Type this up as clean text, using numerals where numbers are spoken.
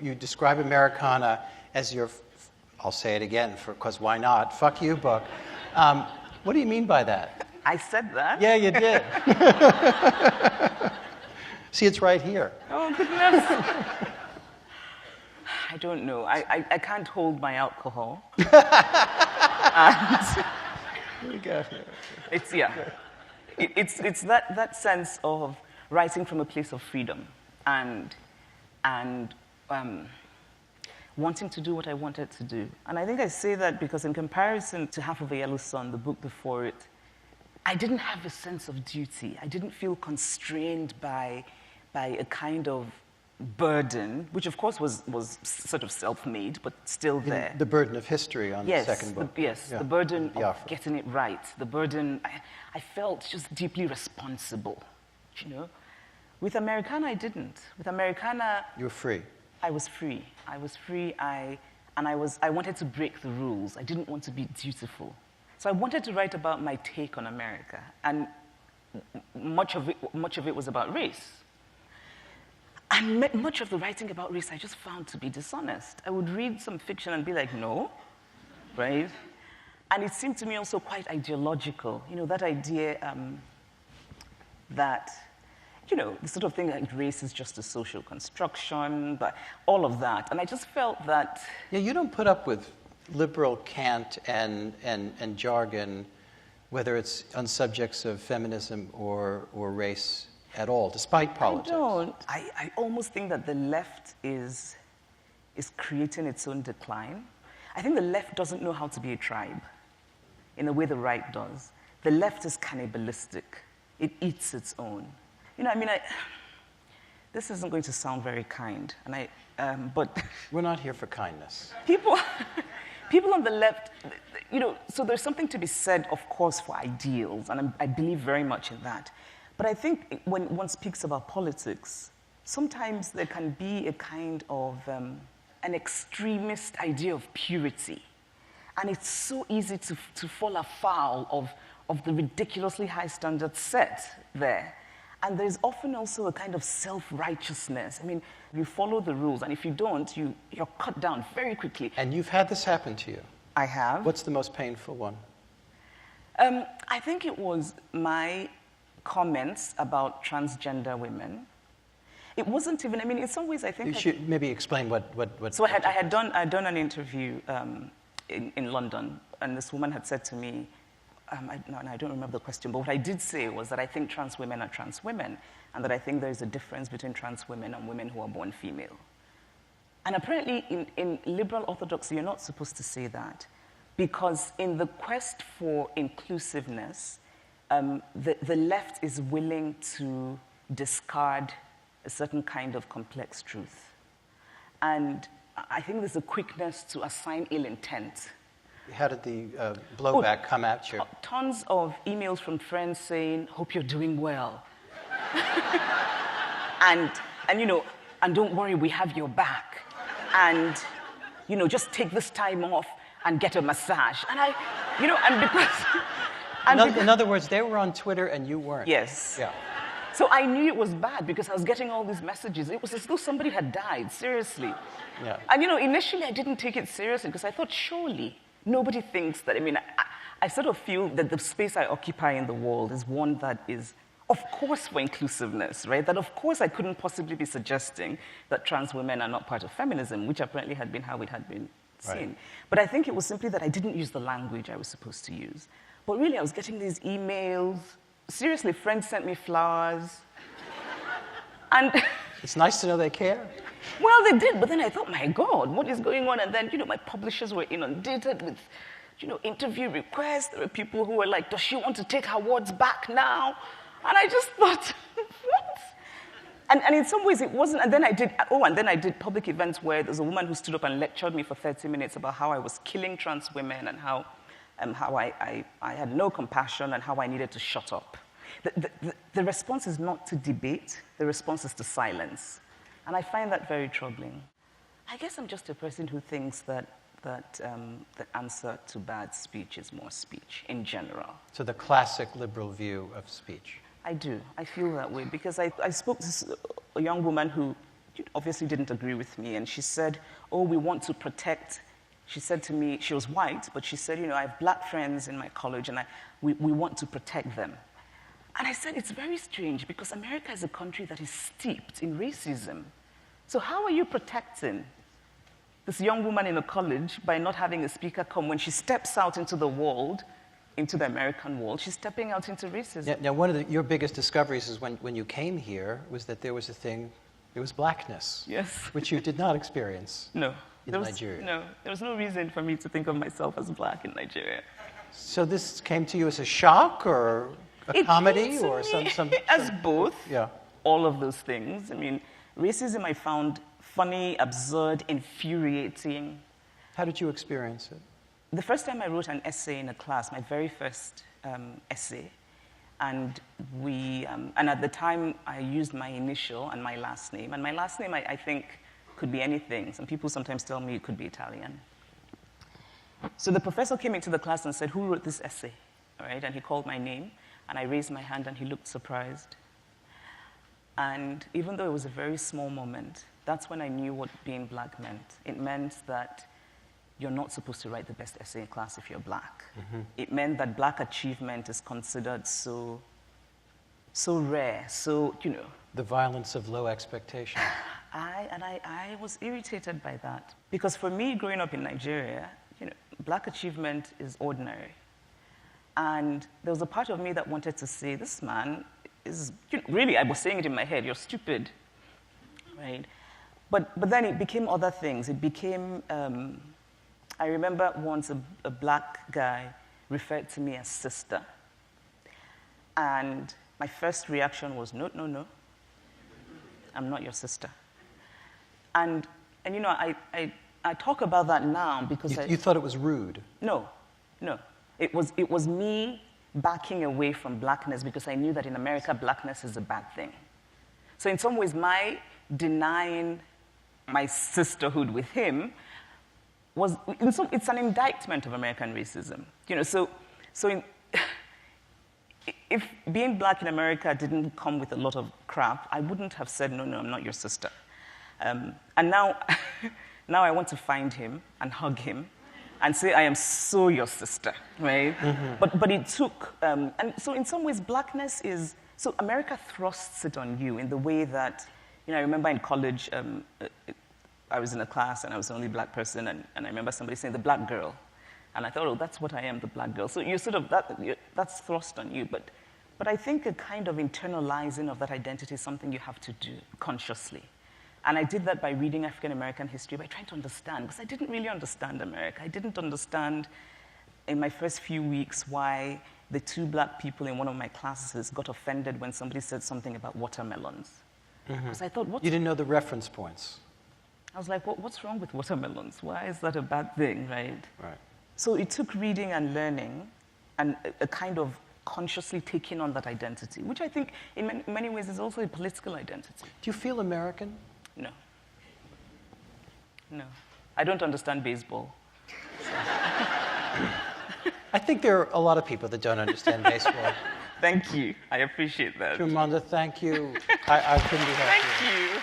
you describe Americana as your, I'll say it again, because why not, fuck you book. What do you mean by that? I said that? Yeah, you did. See, it's right here. Oh, goodness. I don't know. I can't hold my alcohol. And it's, yeah. It's that sense of writing from a place of freedom and wanting to do what I wanted to do. And I think I say that because in comparison to Half of a Yellow Sun, the book before it, I didn't have a sense of duty. I didn't feel constrained by a kind of burden, which of course was sort of self-made, but still there. The burden of history on the second book. The burden of getting it right. The burden, I felt just deeply responsible, you know. With Americana, I didn't. With Americana... You were free. I was free. I was free, I wanted to break the rules. I didn't want to be dutiful. So I wanted to write about my take on America, and much of it was about race. And much of the writing about race I just found to be dishonest. I would read some fiction and be like, no, right? And it seemed to me also quite ideological. You know, that idea that, you know, the sort of thing like race is just a social construction, but all of that. And I just felt that... Yeah, you don't put up with liberal cant and jargon, whether it's on subjects of feminism or race at all, despite politics. I don't. I almost think that the left is creating its own decline. I think the left doesn't know how to be a tribe in the way the right does. The left is cannibalistic. It eats its own. You know, I mean, this isn't going to sound very kind, but... We're not here for kindness. People on the left, you know, so there's something to be said, of course, for ideals, and I believe very much in that. But I think when one speaks about politics, sometimes there can be a kind of an extremist idea of purity. And it's so easy to fall afoul of the ridiculously high standards set there. And there's often also a kind of self-righteousness. I mean, you follow the rules, and if you don't, you're cut down very quickly. And you've had this happen to you. I have. What's the most painful one? I think it was my comments about transgender women. It wasn't even, I mean, in some ways I think... You should maybe explain what... So I had done an interview in London, and this woman had said to me, I don't remember the question, but what I did say was that I think trans women are trans women, and that I think there's a difference between trans women and women who are born female. And apparently in liberal orthodoxy, you're not supposed to say that, because in the quest for inclusiveness, the left is willing to discard a certain kind of complex truth. And I think there's a quickness to assign ill intent. How did the blowback come at you? Tons of emails from friends saying, hope you're doing well. and you know, and don't worry, we have your back. And, you know, just take this time off and get a massage. And you know, and because... In other words, they were on Twitter and you weren't. Yes. Yeah. So I knew it was bad because I was getting all these messages. It was as though somebody had died, seriously. Yeah. And, you know, initially I didn't take it seriously because I thought, surely, nobody thinks that, I mean, I sort of feel that the space I occupy in the world is one that is, of course, for inclusiveness, right? That, of course, I couldn't possibly be suggesting that trans women are not part of feminism, which apparently had been how it had been seen. Right. But I think it was simply that I didn't use the language I was supposed to use. But really, I was getting these emails. Seriously, friends sent me flowers. And it's nice to know they care. Well, they did, but then I thought, my God, what is going on? And then, you know, my publishers were inundated with, you know, interview requests. There were people who were like, does she want to take her words back now? And I just thought, what? And in some ways it wasn't, and then I did public events where there's a woman who stood up and lectured me for 30 minutes about how I was killing trans women and how I had no compassion and how I needed to shut up. The response is not to debate, the response is to silence. And I find that very troubling. I guess I'm just a person who thinks that the answer to bad speech is more speech in general. So the classic liberal view of speech. I do. I feel that way because I spoke to a young woman who obviously didn't agree with me. And she said, oh, we want to protect. She said to me, she was white, but she said, I have black friends in my college, and we want to protect them. And I said, it's very strange, because America is a country that is steeped in racism. So how are you protecting this young woman in a college by not having a speaker come? When she steps out into the world, into the American world, she's stepping out into racism. Now one of your biggest discoveries is when you came here was that there was a thing, it was blackness. Yes. Which you did not experience. No. In Nigeria. No, there was no reason for me to think of myself as black in Nigeria. So this came to you as a shock or a comedy or some as both. Yeah. All of those things. I mean, racism I found funny, absurd, infuriating. How did you experience it? The first time I wrote an essay in a class, my very first essay, and at the time I used my initial and my last name. And my last name, I think, could be anything. Some people sometimes tell me it could be Italian. So the professor came into the class and said, who wrote this essay? All right, and he called my name, and I raised my hand, and he looked surprised. And even though it was a very small moment, that's when I knew what being black meant. It meant that you're not supposed to write the best essay in class if you're black. Mm-hmm. It meant that black achievement is considered so rare, so, The violence of low expectation. I was irritated by that. Because for me, growing up in Nigeria, black achievement is ordinary. And there was a part of me that wanted to say, this man is, really, I was saying it in my head, you're stupid, right? But then it became other things. It became, I remember once a black guy referred to me as sister. And my first reaction was, no, I'm not your sister. And I talk about that now because you thought it was rude? No. It was me backing away from blackness because I knew that in America, blackness is a bad thing. So in some ways, my denying my sisterhood with him it's an indictment of American racism. If being black in America didn't come with a lot of crap, I wouldn't have said, no, I'm not your sister. And now I want to find him and hug him and say, I am so your sister, right? Mm-hmm. But it took, and so in some ways, blackness is, so America thrusts it on you in the way that, I remember in college, I was in a class and I was the only black person, and I remember somebody saying, the black girl. And I thought, oh, that's what I am, the black girl. So you sort of, that's thrust on you. But I think a kind of internalizing of that identity is something you have to do consciously. And I did that by reading African American history, by trying to understand, because I didn't really understand America. I didn't understand in my first few weeks why the two black people in one of my classes got offended when somebody said something about watermelons. Because I thought, you didn't know the reference points. I was like, what's wrong with watermelons? Why is that a bad thing, right? Right. So it took reading and learning and a kind of consciously taking on that identity, which I think in many ways is also a political identity. Do you feel American? No. I don't understand baseball. I think there are a lot of people that don't understand baseball. Thank you. I appreciate that. Chimamanda, thank you. I couldn't be happier. Thank you.